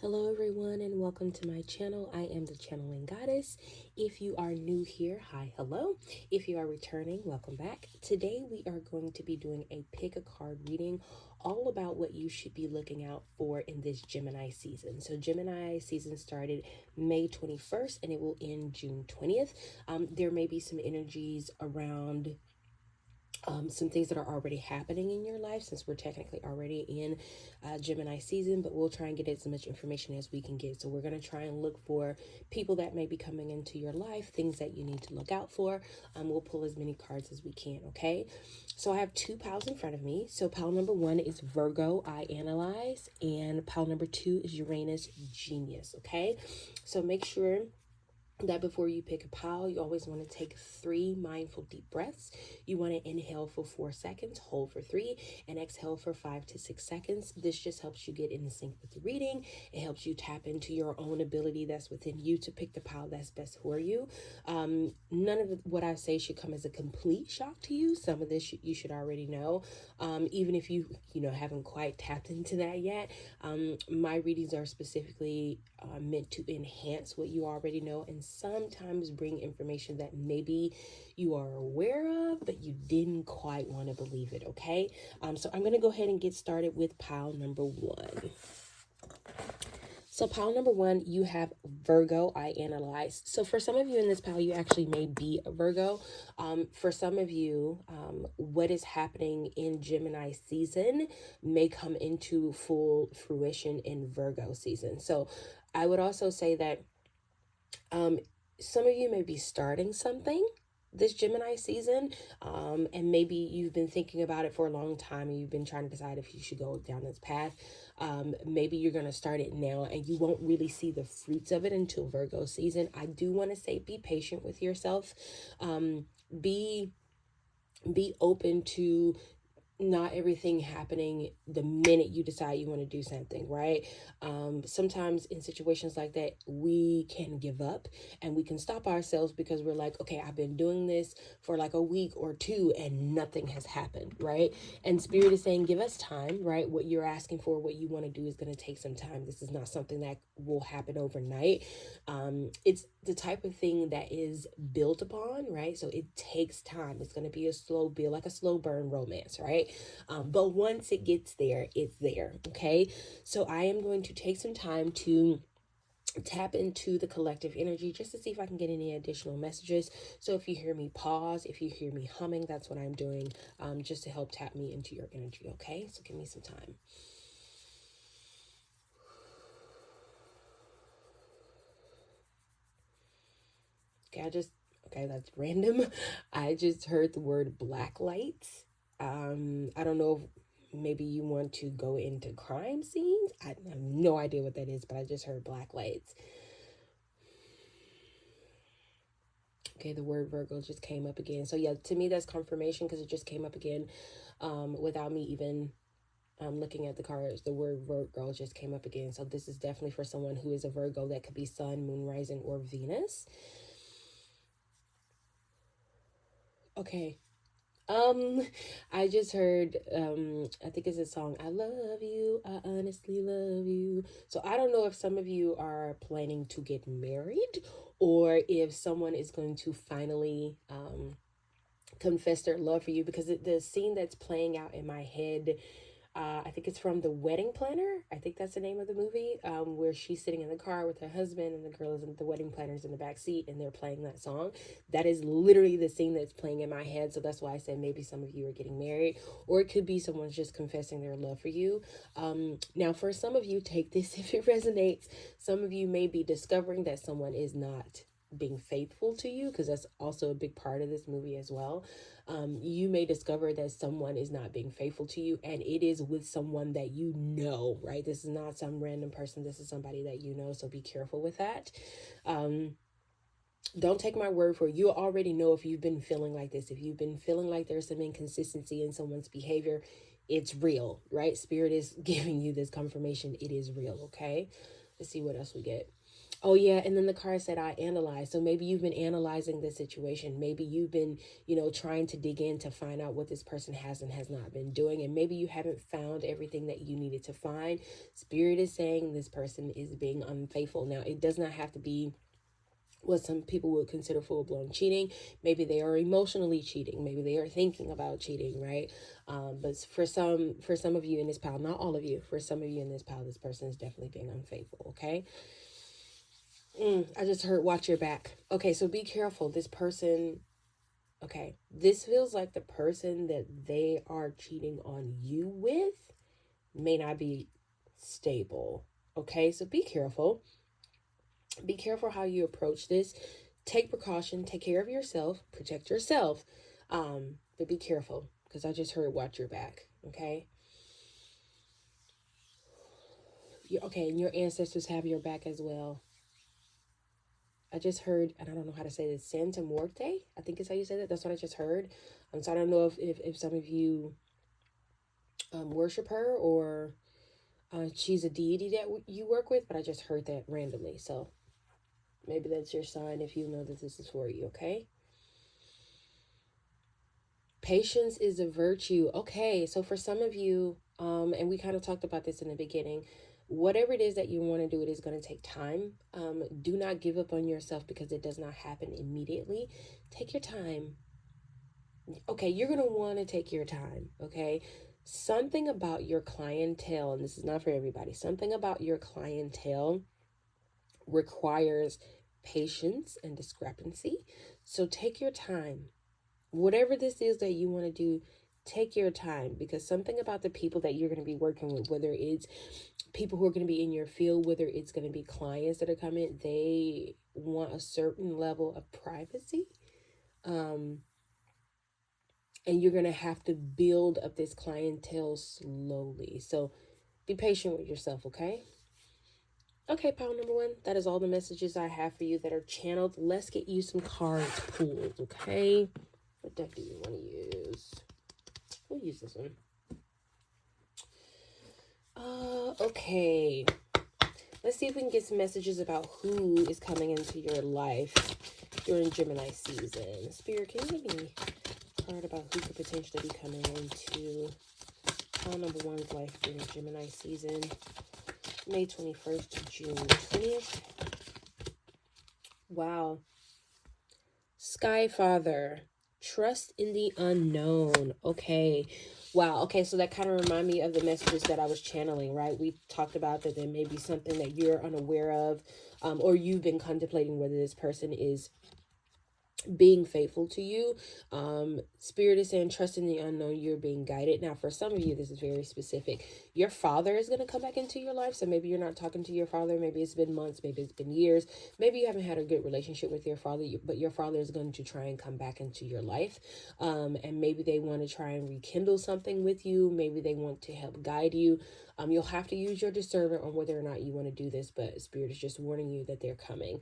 Hello everyone and welcome to my channel. I am the Channeling Goddess. If you are new here, hi, hello. If you are returning, welcome back. Today we are going to be doing a pick a card reading all about what you should be looking out for in this Gemini season. So Gemini season started May 21st and it will end June 20th. There may be some energies around some things that are already happening in your life since we're technically already in Gemini season, but we'll try and get as much information as we can get. So we're going to try and look for people that may be coming into your life, things that you need to look out for. We'll pull as many cards as we can, okay? So I have two piles in front of me. So pile number one is Virgo, I Analyze, and pile number two is Uranus, Genius, okay? So make sure that before you pick a pile, you always want to take 3 mindful deep breaths. You want to inhale for 4 seconds, hold for 3, and exhale for 5 to 6 seconds. This just helps you get in sync with the reading. It helps you tap into your own ability that's within you to pick the pile that's best for you. None of what I say should come as a complete shock to you. Some of this you should already know, even if you haven't quite tapped into that yet. My readings are specifically meant to enhance what you already know and sometimes bring information that maybe you are aware of, but you didn't quite want to believe it, okay? So I'm going to go ahead and get started with pile number one. So pile number one, you have Virgo, I Analyze. So for some of you in this pile, you actually may be a Virgo. For some of you, what is happening in Gemini season may come into full fruition in Virgo season. So I would also say that some of you may be starting something this Gemini season, and maybe you've been thinking about it for a long time and you've been trying to decide if you should go down this path. Maybe you're going to start it now and you won't really see the fruits of it until Virgo season. I do want to say be patient with yourself. Be open to not everything happening the minute you decide you want to do something, right? Sometimes in situations like that, we can give up and we can stop ourselves because we're like, okay, I've been doing this for like a week or two and nothing has happened, right? And Spirit is saying, give us time, right? What you're asking for, what you want to do is going to take some time. This is not something that will happen overnight. It's the type of thing that is built upon, right? So it takes time. It's going to be a slow build, like a slow burn romance, right? But once it gets there, it's there, okay? So I am going to take some time to tap into the collective energy just to see if I can get any additional messages. So if you hear me pause, if you hear me humming, that's what I'm doing, just to help tap me into your energy, okay? So give me some time. Okay, that's random. I just heard the word black lights. I don't know if maybe you want to go into crime scenes. I have no idea what that is, but I just heard black lights. Okay, the word Virgo just came up again. So yeah, to me that's confirmation because it just came up again without me even looking at the cards. The word Virgo just came up again. So this is definitely for someone who is a Virgo. That could be Sun, Moon, Rising, or Venus. Okay. I just heard, I think it's a song, I love you, I honestly love you. So I don't know if some of you are planning to get married or if someone is going to finally, confess their love for you, because the scene that's playing out in my head, I think it's from The Wedding Planner. I think that's the name of the movie, where she's sitting in the car with her husband and the girl is in the wedding planner's in the back seat and they're playing that song. That is literally the scene that's playing in my head. So that's why I said maybe some of you are getting married, or it could be someone's just confessing their love for you. Now for some of you, take this if it resonates. Some of you may be discovering that someone is not being faithful to you, because that's also a big part of this movie as well. You may discover that someone is not being faithful to you, and it is with someone that you know, right? This is not some random person. This is somebody that you know, so be careful with that. Don't take my word for it. You already know if you've been feeling like this. If you've been feeling like there's some inconsistency in someone's behavior, it's real, right? Spirit is giving you this confirmation. It is real, okay? Let's see what else we get. Oh yeah, and then the card said I analyze. So maybe you've been analyzing the situation. Maybe you've been, trying to dig in to find out what this person has and has not been doing. And maybe you haven't found everything that you needed to find. Spirit is saying this person is being unfaithful. Now, it does not have to be what some people would consider full-blown cheating. Maybe they are emotionally cheating. Maybe they are thinking about cheating, right? But for some of you in this pile, not all of you, for some of you in this pile, this person is definitely being unfaithful, okay? I just heard watch your back. Okay, so be careful. This person, okay, this feels like the person that they are cheating on you with may not be stable. Okay, so be careful. Be careful how you approach this. Take precaution, take care of yourself, protect yourself. But be careful, because I just heard watch your back. Okay. Okay, and your ancestors have your back as well. I just heard, and I don't know how to say this, Santa Muerte, I think is how you say that. That's what I just heard. So I don't know if some of you worship her, or she's a deity that you work with, but I just heard that randomly. So maybe that's your sign if you know that this is for you, okay? Patience is a virtue. Okay, so for some of you, and we kind of talked about this in the beginning, whatever it is that you want to do, it is going to take time. Do not give up on yourself because it does not happen immediately. Take your time. Okay, you're going to want to take your time, okay? Something about your clientele, and this is not for everybody, something about your clientele requires patience and discrepancy. So take your time. Whatever this is that you want to do, take your time, because something about the people that you're going to be working with, whether it's people who are going to be in your field, whether it's going to be clients that are coming, they want a certain level of privacy. And you're going to have to build up this clientele slowly. So be patient with yourself, okay? Okay, pile number one, that is all the messages I have for you that are channeled. Let's get you some cards pulled, okay? What deck do you want to use? We'll use this one. Okay. Let's see if we can get some messages about who is coming into your life during Gemini season. Spirit, can you give me a card about who could potentially be coming into pile number one's life during Gemini season? May 21st to June 20th. Wow. Sky Father. Trust in the unknown. Okay. Wow. Okay, so that kind of reminded me of the messages that I was channeling, right? We talked about that there may be something that you're unaware of, or you've been contemplating whether this person is being faithful to you. Spirit is saying trust in the unknown, you're being guided. Now for some of you, this is very specific. Your father is going to come back into your life. So maybe you're not talking to your father, maybe it's been months, maybe it's been years, maybe you haven't had a good relationship with your father, but your father is going to try and come back into your life. And maybe they want to try and rekindle something with you. Maybe they want to help guide you. You'll have to use your discernment on whether or not you want to do this, but Spirit is just warning you that they're coming.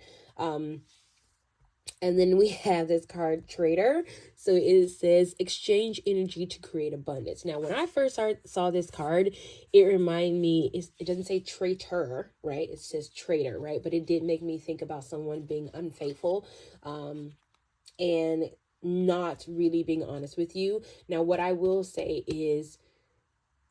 And then we have this card, Trader. So it says exchange energy to create abundance. Now, when I first saw this card, it reminded me, it doesn't say traitor, right? It says trader, right? But it did make me think about someone being unfaithful and not really being honest with you. Now, what I will say is,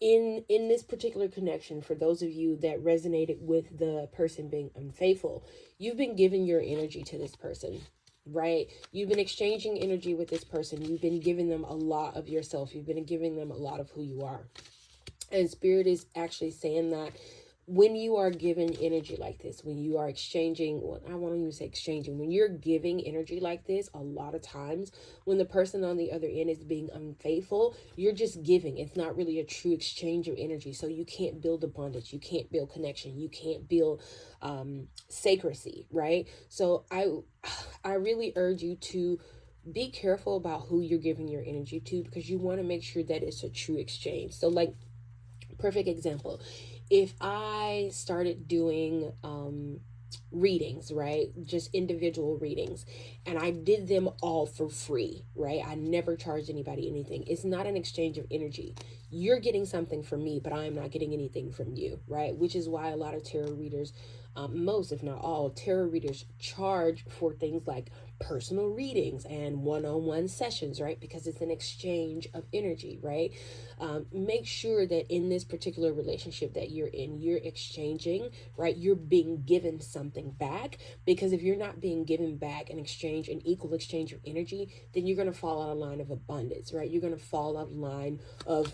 in this particular connection, for those of you that resonated with the person being unfaithful, you've been giving your energy to this person, right? You've been exchanging energy with this person. You've been giving them a lot of yourself. You've been giving them a lot of who you are. And Spirit is actually saying that when you are giving energy like this, when you are exchanging, well, I want to use exchanging, when you're giving energy like this, a lot of times when the person on the other end is being unfaithful, you're just giving. It's not really a true exchange of energy. So you can't build abundance. You can't build connection. You can't build sacredcy, right? So I really urge you to be careful about who you're giving your energy to, because you want to make sure that it's a true exchange. So like, perfect example, if I started doing readings, right, just individual readings, and I did them all for free, right, I never charged anybody anything, it's not an exchange of energy. you're getting something from me, but I'm not getting anything from you, right? Which is why a lot of tarot readers, most if not all tarot readers, charge for things like personal readings and one-on-one sessions, right? Because it's an exchange of energy, right? Make sure that in this particular relationship that you're in, you're exchanging, right? You're being given something back, because if you're not being given back an exchange, an equal exchange of energy, then you're going to fall out of line of abundance, right? You're going to fall out of line of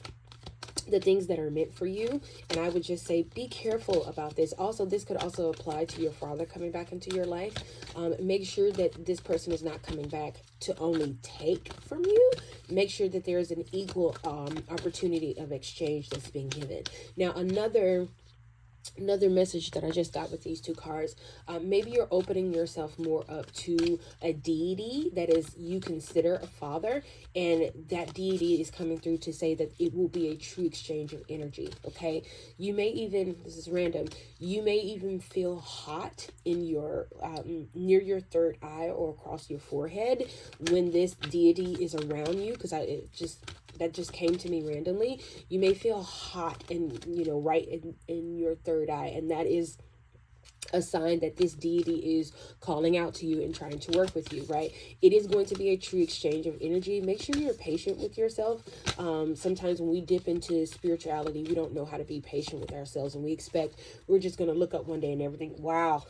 the things that are meant for you. And I would just say, be careful about this. Also, this could also apply to your father coming back into your life. Make sure that this person is not coming back to only take from you. Make sure that there is an equal opportunity of exchange that's being given. Now, another message that I just got with these two cards, maybe you're opening yourself more up to a deity that is you consider a father, and that deity is coming through to say that it will be a true exchange of energy. Okay, you may even, this is random, you may even feel hot in your near your third eye or across your forehead when this deity is around you, because that just came to me randomly. You may feel hot and, right in your third eye. And that is a sign that this deity is calling out to you and trying to work with you, right? It is going to be a true exchange of energy. Make sure you're patient with yourself. Sometimes when we dip into spirituality, we don't know how to be patient with ourselves, and we expect we're just going to look up one day and everything. Wow.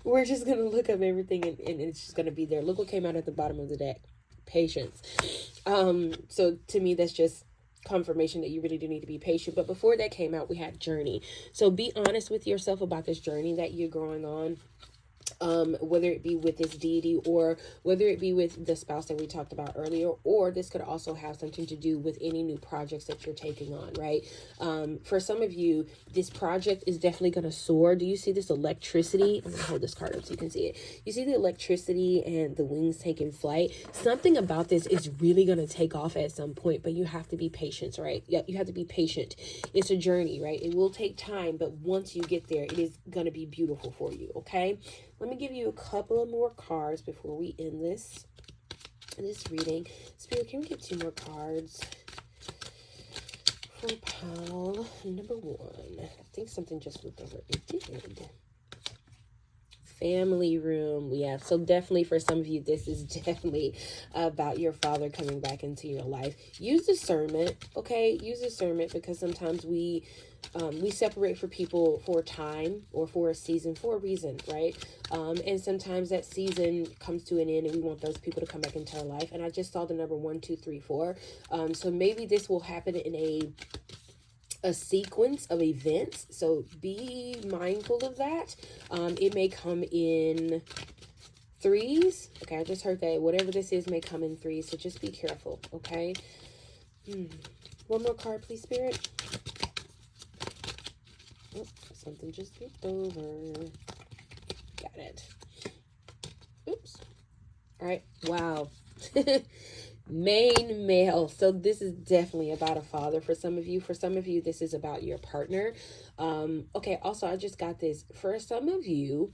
We're just going to look up everything and it's just going to be there. Look what came out at the bottom of the deck. Patience. So to me, that's just confirmation that you really do need to be patient. But before that came out, we had journey. So be honest with yourself about this journey that you're going on. Whether it be with this deity or whether it be with the spouse that we talked about earlier, or this could also have something to do with any new projects that you're taking on, right? For some of you, this project is definitely going to soar. Do you see this electricity? I'm going to hold this card up so you can see it. You see the electricity and the wings taking flight? Something about this is really going to take off at some point, but you have to be patient, right? Yeah, you have to be patient. It's a journey, right? It will take time, but once you get there, it is going to be beautiful for you, okay? Let me give you a couple of more cards before we end this reading. Spirit, can we get 2 more cards for pile number 1? I think something just flipped over. It did. Family room. Yeah, so definitely for some of you, this is definitely about your father coming back into your life. Use discernment, okay? Use discernment, because sometimes we separate for people for a time or for a season for a reason, right? And sometimes that season comes to an end and we want those people to come back into our life. And I just saw the number 1, 2, 3, 4. So maybe this will happen in a sequence of events. So be mindful of that. It may come in 3s. Okay, I just heard that whatever this is may come in 3s. So just be careful, okay? One more card, please, Spirit. Oh, something just flipped over. Got it. Oops. All right. Wow. Main male. So this is definitely about a father for some of you. For some of you, this is about your partner. Okay, also, I just got this. For some of you,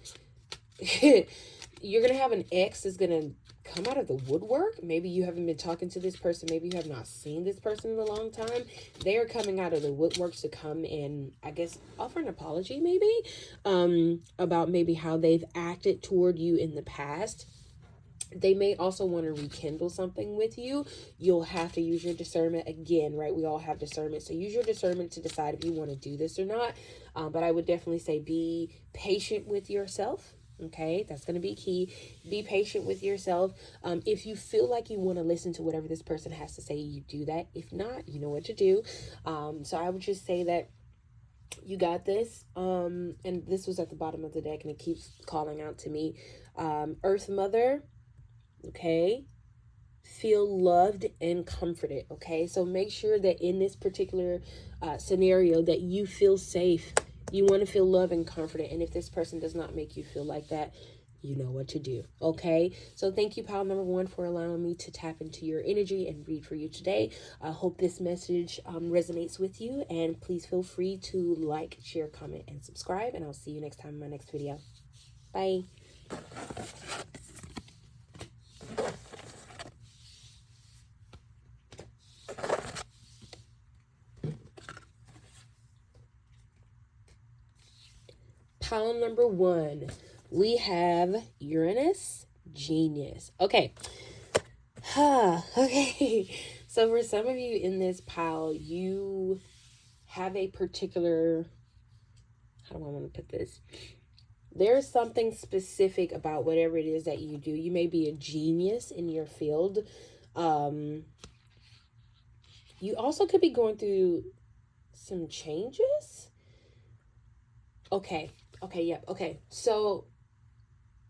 you're going to have an ex that's going to come out of the woodwork. Maybe you haven't been talking to this person. Maybe you have not seen this person in a long time. They are coming out of the woodworks to come and, I guess, offer an apology maybe about maybe how they've acted toward you in the past. They may also want to rekindle something with you. You'll have to use your discernment again, right? We all have discernment. So use your discernment to decide if you want to do this or not. But I would definitely say be patient with yourself. Okay, that's going to be key. Be patient with yourself. If you feel like you want to listen to whatever this person has to say, you do that. If not, you know what to do. So I would just say that you got this. And this was at the bottom of the deck and it keeps calling out to me. Earth Mother. Okay, feel loved and comforted. Okay, so make sure that in this particular scenario that you feel safe. You want to feel loved and comforted, and if this person does not make you feel like that, you know what to do. Okay, so thank you, pile number 1, for allowing me to tap into your energy and read for you today. I hope this message resonates with you, and please feel free to like, share, comment, and subscribe, and I'll see you next time in my next video. Bye. pile number 1, we have Uranus, genius. Okay. Okay. So for some of you in this pile, you have a particular, how do I want to put this? There's something specific about whatever it is that you do. You may be a genius in your field. You also could be going through some changes. Okay. Yep. Okay. So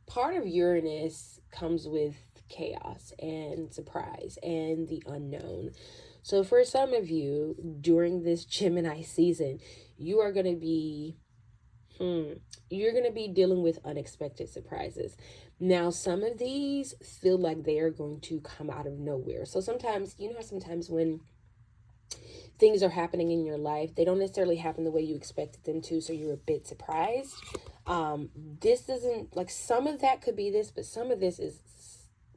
part of Uranus comes with chaos and surprise and the unknown. So for some of you during this Gemini season, you are going to be you're going to be dealing with unexpected surprises. Now, some of these feel like they are going to come out of nowhere. So sometimes, you know, sometimes when things are happening in your life, they don't necessarily happen the way you expected them to, so you're a bit surprised. This isn't, like, some of that could be this, but some of this is,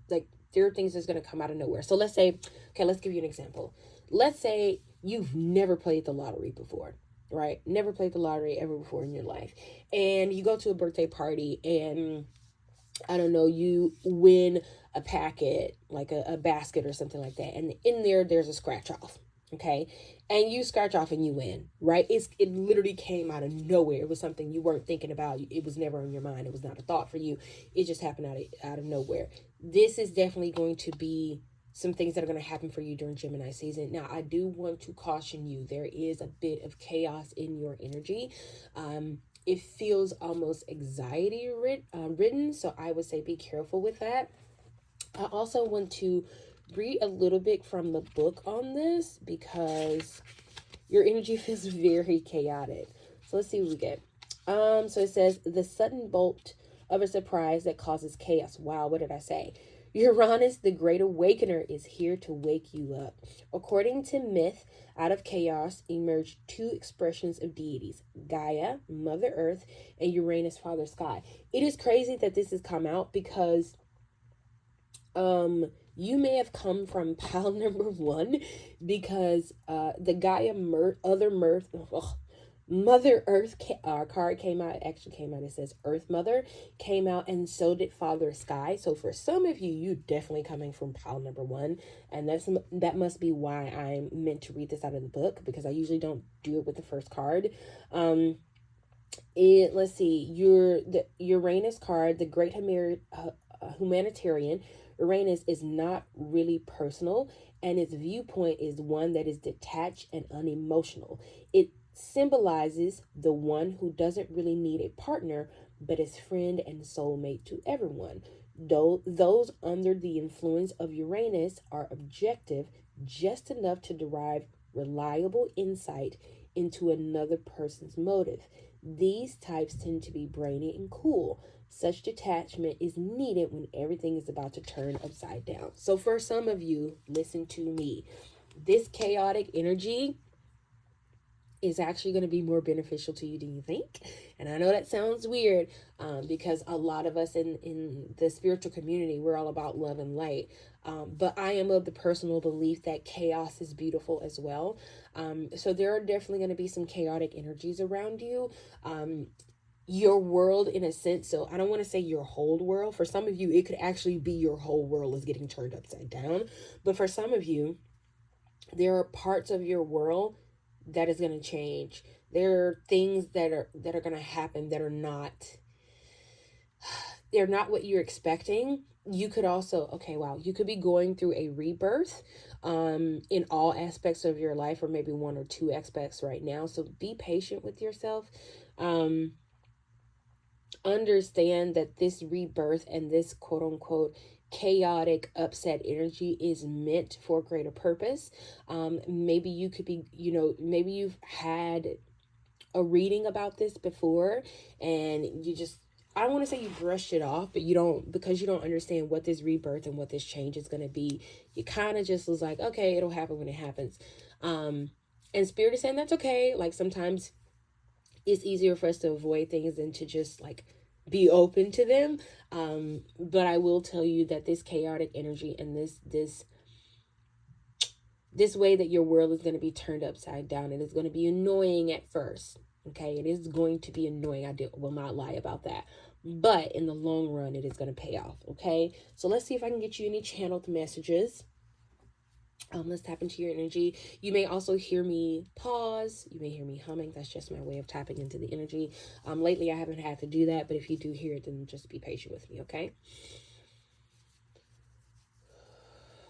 like, there are things that's going to come out of nowhere. So let's say, okay, let's give you an example. Let's say you've never played the lottery before, right? Never played the lottery ever before in your life. And you go to a birthday party and, I don't know, you win a packet, like a basket or something like that. And in there's a scratch off. Okay. And you scratch off and you win, right? It literally came out of nowhere. It was something you weren't thinking about. It was never on your mind. It was not a thought for you. It just happened out of nowhere. This is definitely going to be some things that are going to happen for you during Gemini season. Now, I do want to caution you. There is a bit of chaos in your energy. It feels almost anxiety ridden. So I would say be careful with that. I also want to read a little bit from the book on this because your energy feels very chaotic. So let's see what we get. So it says, the sudden bolt of a surprise that causes chaos. Wow, what did I say? Uranus, the great awakener, is here to wake you up. According to myth, out of chaos emerged 2 expressions of deities, Gaia, Mother Earth, and Uranus, Father Sky. It is crazy that this has come out because you may have come from pile number 1 because the Gaia Mother Earth card came out. It actually came out. It says Earth Mother came out, and so did Father Sky. So for some of you, you definitely coming from pile number 1, and that must be why I'm meant to read this out of the book, because I usually don't do it with the first card. Let's see, the Uranus card, the great humanitarian. Uranus is not really personal, and its viewpoint is one that is detached and unemotional. It symbolizes the one who doesn't really need a partner, but is friend and soulmate to everyone. Though those under the influence of Uranus are objective just enough to derive reliable insight into another person's motive. These types tend to be brainy and cool. Such detachment is needed when everything is about to turn upside down. So for some of you, listen to me. This chaotic energy is actually going to be more beneficial to you than you think. And I know that sounds weird because a lot of us in the spiritual community, we're all about love and light. But I am of the personal belief that chaos is beautiful as well. So there are definitely going to be some chaotic energies around you. Your world, in a sense, so I don't want to say your whole world. For some of you, it could actually be your whole world is getting turned upside down. But for some of you, there are parts of your world that is going to change. There are things that are going to happen that are not, they're not what you're expecting. You could also, you could be going through a rebirth in all aspects of your life, or maybe 1 or 2 aspects right now. So be patient with yourself. Understand that this rebirth and this quote unquote chaotic upset energy is meant for a greater purpose. Maybe you could be, maybe you've had a reading about this before and you just, I don't want to say you brushed it off, but because you don't understand what this rebirth and what this change is going to be. You kind of just was like, okay, it'll happen when it happens. And Spirit is saying that's okay. Like sometimes it's easier for us to avoid things than to just like be open to them. But I will tell you that this chaotic energy and this way that your world is going to be turned upside down, and it's going to be annoying at first. Okay, it is going to be annoying. Will not lie about that. But in the long run, it is going to pay off. Okay, so let's see if I can get you any channeled messages. Let's tap into your energy. You may also hear me pause. You may hear me humming. That's just my way of tapping into the energy. Lately, I haven't had to do that, but if you do hear it, then just be patient with me, okay?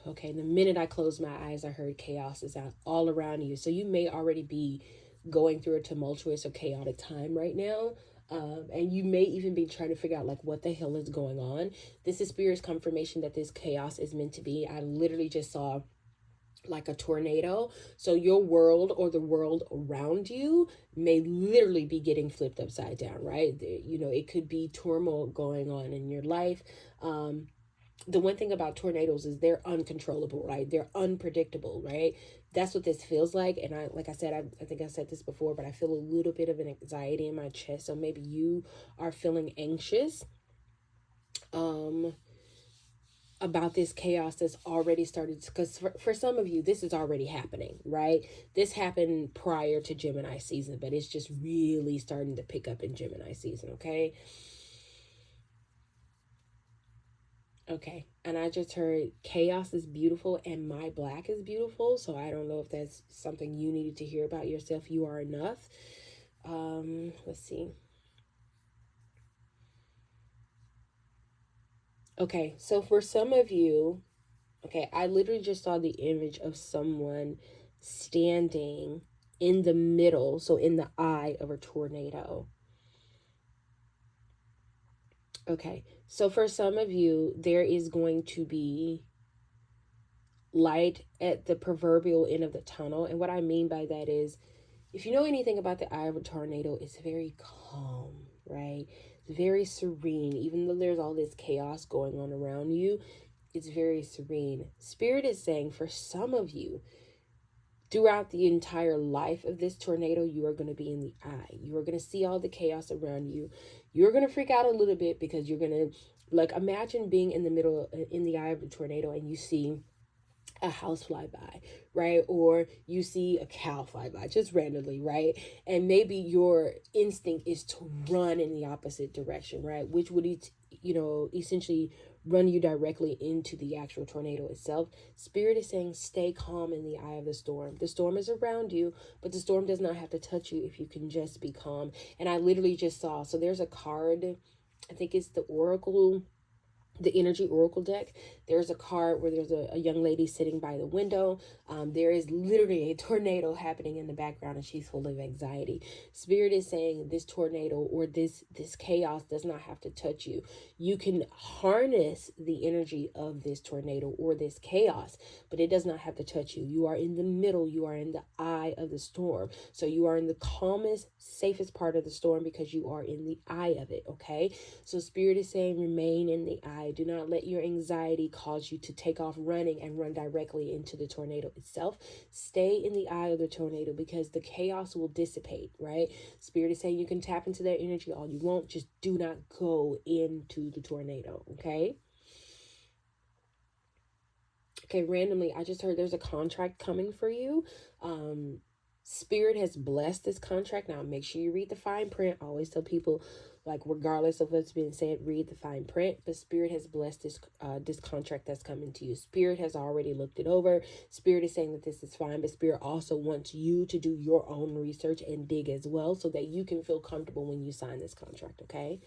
Okay, the minute I closed my eyes, I heard chaos is out all around you. So you may already be going through a tumultuous or chaotic time right now. And you may even be trying to figure out like what the hell is going on. This is Spirit's confirmation that this chaos is meant to be. I literally just saw like a tornado. So your world or the world around you may literally be getting flipped upside down, right? You know, it could be turmoil going on in your life. The one thing about tornadoes is they're uncontrollable, right? They're unpredictable, right? That's what this feels like. And like I said, I think I said this before, but I feel a little bit of an anxiety in my chest. So maybe you are feeling anxious about this chaos that's already started, because for some of you this is already happening, right? This happened prior to Gemini season, but it's just really starting to pick up in Gemini season. Okay, and I just heard chaos is beautiful and my black is beautiful. So I don't know if that's something you needed to hear about yourself. You are enough. Let's see. Okay, so for some of you, okay, I literally just saw the image of someone standing in the middle, so in the eye of a tornado. Okay, so for some of you, there is going to be light at the proverbial end of the tunnel. And what I mean by that is, if you know anything about the eye of a tornado, it's very calm, right? It's very serene. Even though there's all this chaos going on around you, it's very serene. Spirit is saying for some of you, throughout the entire life of this tornado, you are going to be in the eye. You are going to see all the chaos around you. You're going to freak out a little bit because you're going to, like, imagine being in the middle, in the eye of the tornado, and you see a house fly by, right? Or you see a cow fly by just randomly, right? And maybe your instinct is to run in the opposite direction, right? Which would, essentially run you directly into the actual tornado itself. Spirit is saying, stay calm in the eye of the storm. The storm is around you, but the storm does not have to touch you if you can just be calm. And I literally just saw, so there's a card, I think it's the energy oracle deck. There's a card where there's a young lady sitting by the window. There is literally a tornado happening in the background and she's full of anxiety. Spirit is saying this tornado or this chaos does not have to touch you. You can harness the energy of this tornado or this chaos, but it does not have to touch you. You are in the middle. You are in the eye of the storm. So you are in the calmest, safest part of the storm because you are in the eye of it, okay? So Spirit is saying remain in the eye. Do not let your anxiety cause you to take off running and run directly into the tornado itself. Stay in the eye of the tornado because the chaos will dissipate, right? Spirit is saying you can tap into their energy all you want. Just do not go into the tornado, okay? Okay, randomly, I just heard there's a contract coming for you. Spirit has blessed this contract. Now, make sure you read the fine print. I always tell people, like, regardless of what's been said, read the fine print. But Spirit has blessed this contract that's coming to you. Spirit has already looked it over. Spirit is saying that this is fine, but Spirit also wants you to do your own research and dig as well so that you can feel comfortable when you sign this contract, okay?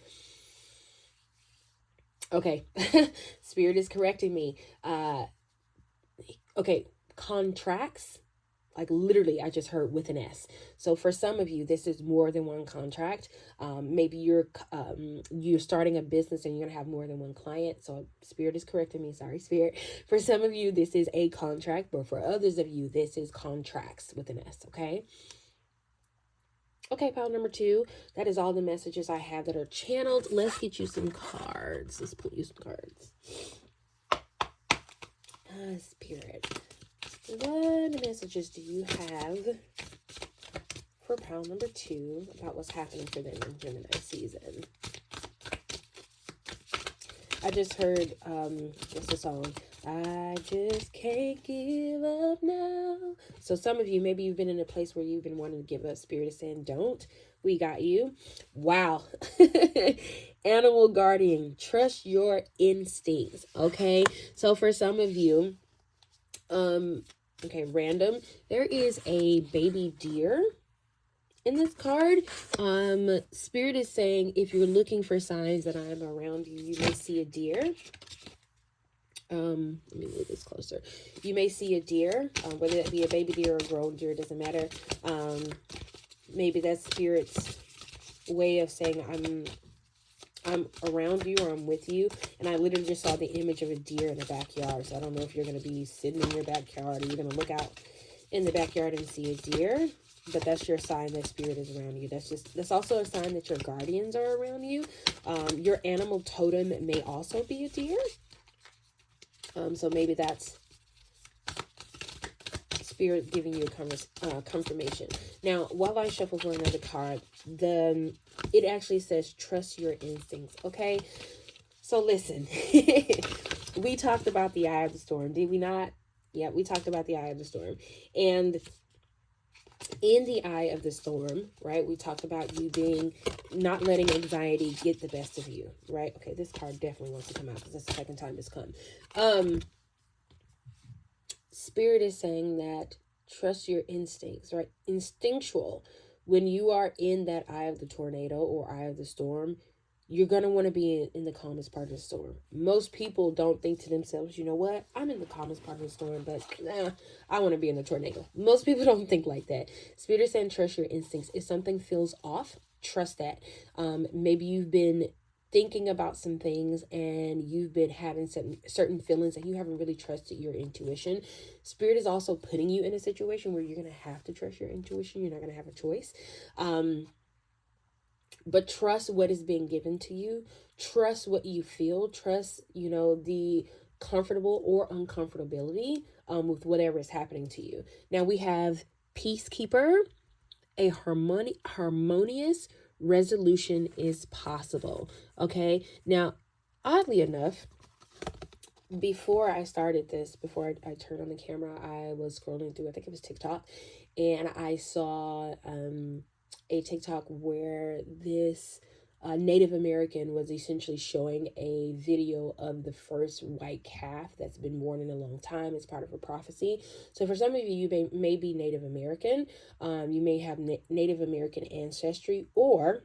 Okay, Spirit is correcting me. Okay, contracts. Like literally, I just heard with an S. So for some of you, this is more than one contract. Maybe you're starting a business and you're gonna have more than one client. So Spirit is correcting me. Sorry, Spirit. For some of you, this is a contract, but for others of you, this is contracts with an S. Okay. Okay, pile number 2. That is all the messages I have that are channeled. Let's get you some cards. Let's pull you some cards. Spirit. What messages do you have for pile number 2 about what's happening for them in Gemini season? I just heard, what's the song? I just can't give up now. So some of you, maybe you've been in a place where you've been wanting to give up. Spirit is saying, don't. We got you. Wow. Animal guardian, trust your instincts. Okay. So for some of you, okay, random, there is a baby deer in this card. Spirit is saying if you're looking for signs that I am around you, you may see a deer. Let me move this closer. You may see a deer, whether that be a baby deer or a grown deer, doesn't matter. Maybe that's Spirit's way of saying I'm around you or I'm with you. And I literally just saw the image of a deer in the backyard. So I don't know if you're going to be sitting in your backyard or you're going to look out in the backyard and see a deer. But that's your sign that Spirit is around you. That's also a sign that your guardians are around you. Your animal totem may also be a deer. So maybe that's Spirit giving you a confirmation. Now, while I shuffle for another card, it actually says trust your instincts. Okay, so listen, we talked about the eye of the storm, did we not? Yeah, we talked about the eye of the storm, and in the eye of the storm, right? We talked about you not letting anxiety get the best of you, right? Okay, this card definitely wants to come out because that's the second time it's come. Spirit is saying that trust your instincts, right? Instinctual. When you are in that eye of the tornado or eye of the storm, you're going to want to be in the calmest part of the storm. Most people don't think to themselves, you know what? I'm in the calmest part of the storm, but I want to be in the tornado. Most people don't think like that. Spirit is saying trust your instincts. If something feels off, trust that. Maybe you've been thinking about some things and you've been having certain feelings that you haven't really trusted your intuition. Spirit is also putting you in a situation where you're going to have to trust your intuition. You're not going to have a choice. But trust what is being given to you. Trust what you feel. Trust, the comfortable or uncomfortability with whatever is happening to you. Now we have Peacekeeper, a harmonious resolution is possible. Okay. Now, oddly enough, before I started this, before I turned on the camera, I was scrolling through, I think it was TikTok, and I saw a TikTok where this Native American was essentially showing a video of the first white calf that's been born in a long time as part of a prophecy. So for some of you, you may be Native American. You may have Native American ancestry, or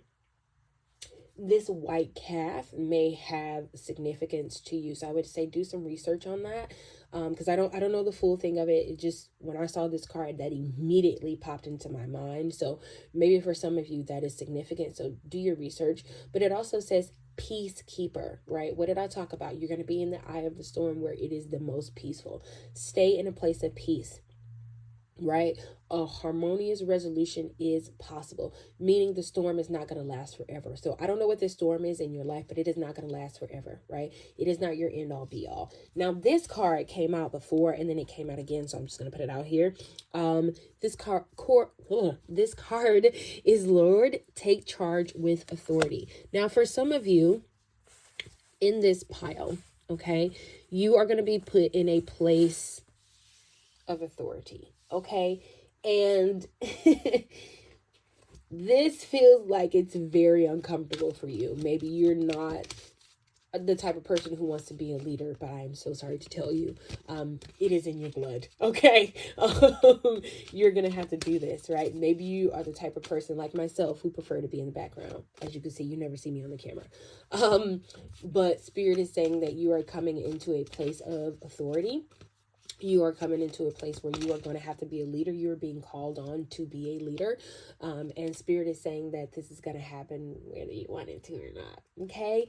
this white calf may have significance to you. So I would say do some research on that, because I don't know the full thing of it. It just, when I saw this card, that immediately popped into my mind. So maybe for some of you that is significant. So do your research. But it also says peacekeeper, right? What did I talk about? You're going to be in the eye of the storm where it is the most peaceful. Stay in a place of peace. Right? A harmonious resolution is possible, meaning the storm is not going to last forever. So I don't know what this storm is in your life, but it is not going to last forever, right? It is not your end all be all. Now, this card came out before and then it came out again, so I'm just going to put it out here. This card is Lord, take charge with authority. Now, for some of you in this pile, okay, you are going to be put in a place of authority. Okay. And this feels like it's very uncomfortable for you. Maybe you're not the type of person who wants to be a leader, but I'm so sorry to tell you, it is in your blood. Okay. You're going to have to do this, right? Maybe you are the type of person like myself who prefer to be in the background. As you can see, you never see me on the camera. But Spirit is saying that you are coming into a place of authority. You are coming into a place where you are going to have to be a leader. You're being called on to be a leader. And Spirit is saying that this is going to happen whether you want it to or not. Okay.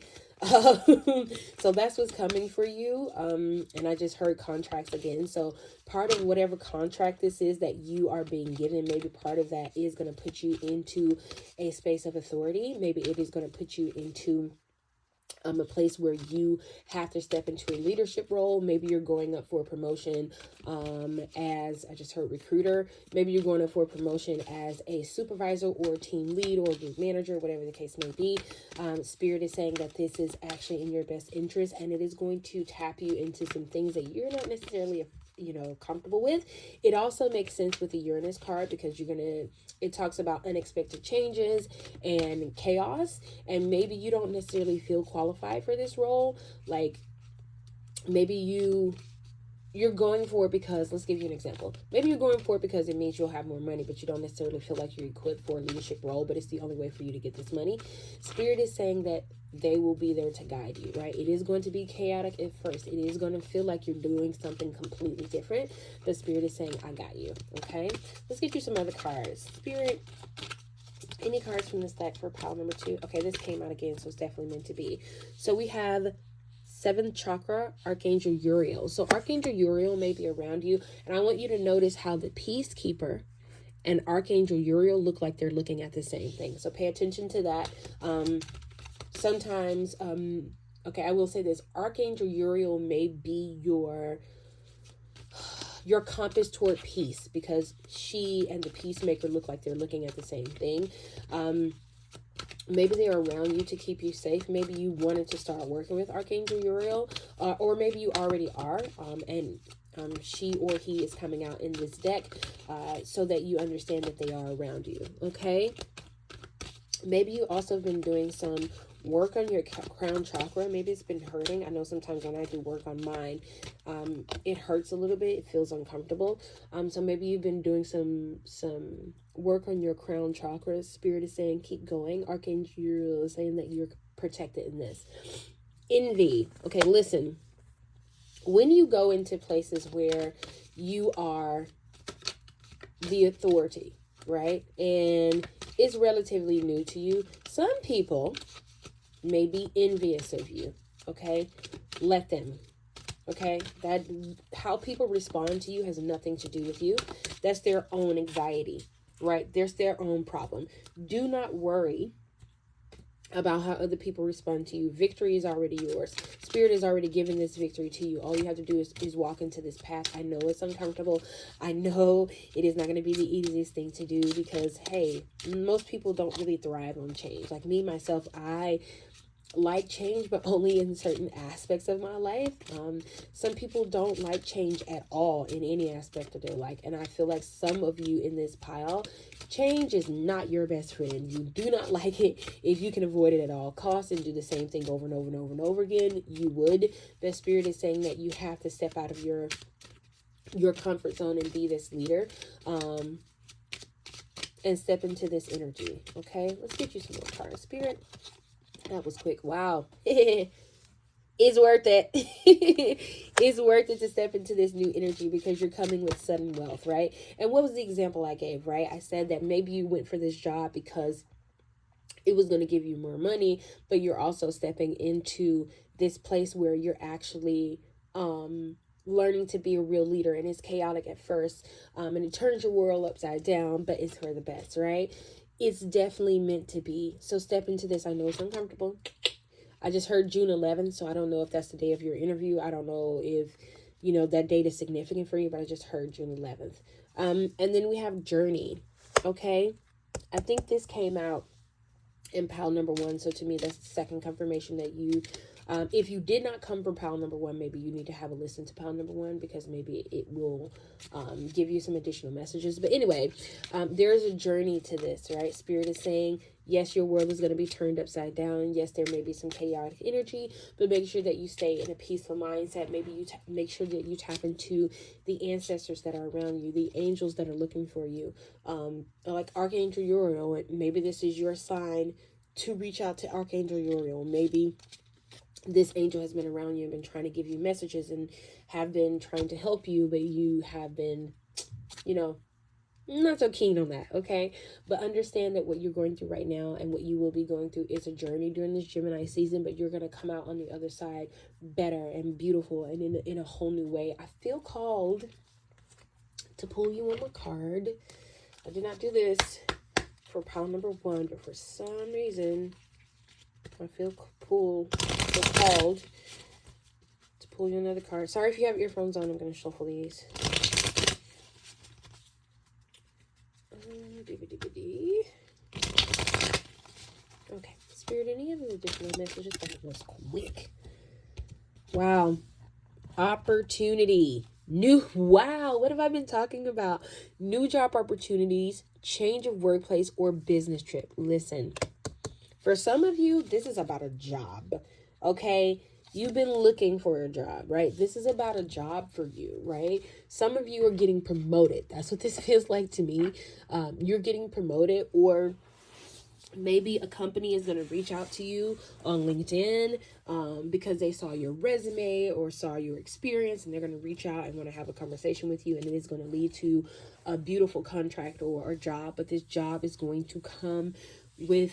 So that's what's coming for you. And I just heard contracts again. So part of whatever contract this is that you are being given, maybe part of that is going to put you into a space of authority. Maybe it is going to put you into a place where you have to step into a leadership role. Maybe you're going up for a promotion as, I just heard recruiter. Maybe you're going up for a promotion as a supervisor or team lead or group manager, whatever the case may be. Spirit is saying that this is actually in your best interest, and it is going to tap you into some things that you're not necessarily comfortable with. It also makes sense with the Uranus card because you're going to It talks about unexpected changes and chaos, and maybe you don't necessarily feel qualified for this role. Like, maybe you're going for it because, let's give you an example. Maybe you're going for it because it means you'll have more money, but you don't necessarily feel like you're equipped for a leadership role, but it's the only way for you to get this money. Spirit is saying that they will be there to guide you, right? It is going to be chaotic at first. It is going to feel like you're doing something completely different. The Spirit is saying, I got you, okay? Let's get you some other cards. Spirit, any cards from this deck for pile number 2? Okay, this came out again, so it's definitely meant to be. So we have 7th chakra, Archangel Uriel. So Archangel Uriel may be around you, and I want you to notice how the Peacekeeper and Archangel Uriel look like they're looking at the same thing. So pay attention to that. Sometimes, okay, I will say this. Archangel Uriel may be your compass toward peace, because she and the Peacemaker look like they're looking at the same thing. Maybe they're around you to keep you safe. Maybe you wanted to start working with Archangel Uriel, or maybe you already are, and she or he is coming out in this deck so that you understand that they are around you, okay? Maybe you also have been doing some work on your crown chakra. Maybe it's been hurting. I know sometimes when I do work on mine, it hurts a little bit. It feels uncomfortable. So maybe you've been doing some work on your crown chakra. Spirit is saying, keep going. Archangel Uriel is saying that you're protected in this. Envy. Okay, listen. When you go into places where you are the authority, right? And it's relatively new to you, some people may be envious of you, okay? Let them, okay? That, how people respond to you has nothing to do with you. That's their own anxiety, right? There's their own problem. Do not worry about how other people respond to you. Victory is already yours. Spirit is already giving this victory to you. All you have to do is walk into this path. I know it's uncomfortable. I know it is not going to be the easiest thing to do, because, hey, most people don't really thrive on change. Like me, myself, I like change, but only in certain aspects of my life. Some people don't like change at all in any aspect of their life, and I feel like some of you in this pile, change is not your best friend. You do not like it. If you can avoid it at all costs and do the same thing over and over and over and over again, you would. The Spirit is saying that you have to step out of your comfort zone and be this leader, and step into this energy. Okay, let's get you some more cards. Spirit, that was quick. Wow. It's worth it. It's worth it to step into this new energy, because you're coming with sudden wealth, right? And what was the example I gave, right? I said that maybe you went for this job because it was going to give you more money, but you're also stepping into this place where you're actually learning to be a real leader, and it's chaotic at first, and it turns your world upside down, but it's for the best, right? It's definitely meant to be. So step into this. I know it's uncomfortable. I just heard June 11th, so I don't know if that's the day of your interview. I don't know if, you know, that date is significant for you, but I just heard June 11th. And then we have Journey, okay? I think this came out in pile number 1, so to me, that's the second confirmation that you... if you did not come from pile number 1, maybe you need to have a listen to pile number 1, because maybe it will give you some additional messages. But anyway, there's a journey to this, right? Spirit is saying, yes, your world is going to be turned upside down. Yes, there may be some chaotic energy, but make sure that you stay in a peaceful mindset. Maybe you make sure that you tap into the ancestors that are around you, the angels that are looking for you, like Archangel Uriel. Maybe this is your sign to reach out to Archangel Uriel. Maybe this angel has been around you and been trying to give you messages and have been trying to help you, but you have been, you know, not so keen on that, okay? But understand that what you're going through right now and what you will be going through is a journey during this Gemini season, but you're going to come out on the other side better and beautiful and in a whole new way. I feel called to pull you one more card. I did not do this for pile number 1, but for some reason, I feel called to pull you another card. Sorry if you have earphones on. I'm going to shuffle these. Okay, Spirit, any other additional messages? That was quick. Wow. Opportunity. Wow, what have I been talking about? New job opportunities, change of workplace or business trip. Listen, for some of you, this is about a job, okay? You've been looking for a job, right? This is about a job for you, right? Some of you are getting promoted. That's what this feels like to me. You're getting promoted, or maybe a company is going to reach out to you on LinkedIn because they saw your resume or saw your experience, and they're going to reach out and want to have a conversation with you, and it is going to lead to a beautiful contract or a job. But this job is going to come with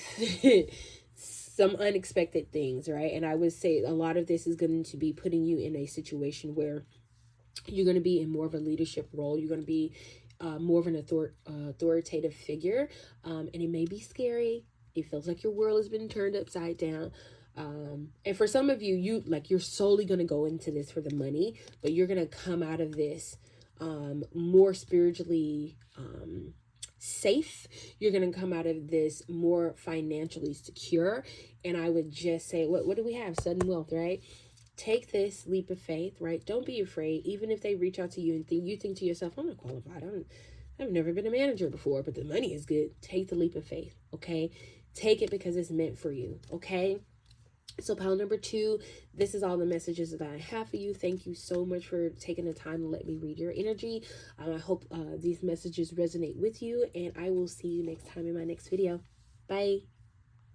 some unexpected things, right? And I would say a lot of this is going to be putting you in a situation where you're going to be in more of a leadership role. You're going to be more of an authoritative figure, and it may be scary. It feels like your world has been turned upside down. And for some of you, you're solely going to go into this for the money, but you're going to come out of this more spiritually safe. You're going to come out of this more financially secure. And I would just say, what do we have? Sudden wealth, right? Take this leap of faith, right? Don't be afraid. Even if they reach out to you and you think to yourself, I'm not qualified. I've never been a manager before, but the money is good. Take the leap of faith, okay? Take it because it's meant for you, okay? So pile number 2, this is all the messages that I have for you. Thank you so much for taking the time to let me read your energy. I hope these messages resonate with you, and I will see you next time in my next video. Bye.